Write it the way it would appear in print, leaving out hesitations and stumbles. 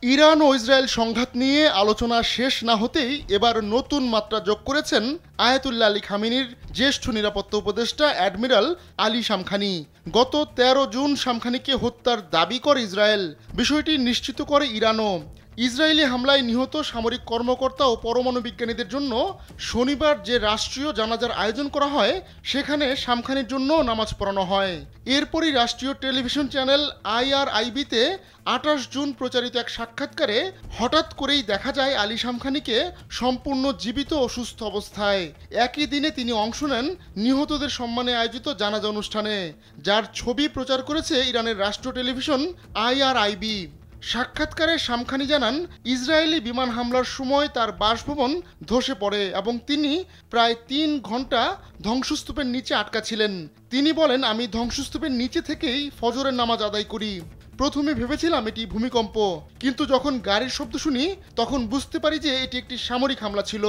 Iran ও Israel সংঘাত নিয়ে আলোচনা শেষ না হতেই এবার নতুন মাত্রা যোগ করেছেন আয়াতুল্লাহ আলী খামেনির জ্যেষ্ঠ নিরাপত্তা উপদেষ্টা অ্যাডমিরাল আলী শামখানি। গত ১৩ জুন শামখানিকে হত্যার দাবি করে ইসরায়েল, বিষয়টি নিশ্চিত করে ইরানও। ইসরায়েলি হামলায় নিহত সামরিক কর্মকর্তা ও পরমাণু বিজ্ঞানীদের জন্য শনিবার যে রাষ্ট্রীয় জানাজার আয়োজন করা হয় সেখানে শামখানির জন্য নামাজ পড়ানো হয়। এরপরই রাষ্ট্রীয় টেলিভিশন চ্যানেল IRIB-তে ২৮ জুন প্রচারিত এক সাক্ষাৎকারে হঠাৎ করেই দেখা যায় আলী শামখানিকে সম্পূর্ণ জীবিত ও সুস্থ অবস্থায়। একই দিনে তিনি অংশ নেন নিহতদের সম্মানে আয়োজিত জানাজা অনুষ্ঠানে, যার ছবি প্রচার করেছে ইরানের রাষ্ট্র টেলিভিশন IRIB। সাক্ষাৎকারে শামখানি জানান, ইসরায়েলি বিমান হামলার সময় তার বাসভবন ধসে পড়ে এবং তিনি প্রায় ৩ ঘন্টা ধ্বংসস্তূপের নিচে আটকা ছিলেন। তিনি বলেন, আমি ধ্বংসস্তূপের নিচে থেকেই ফজরের নামাজ আদায় করি। প্রথমে ভেবেছিলাম এটি ভূমিকম্প, কিন্তু যখন গাড়ির শব্দ শুনি তখন বুঝতে পারি যে এটি একটি সামরিক হামলা ছিল।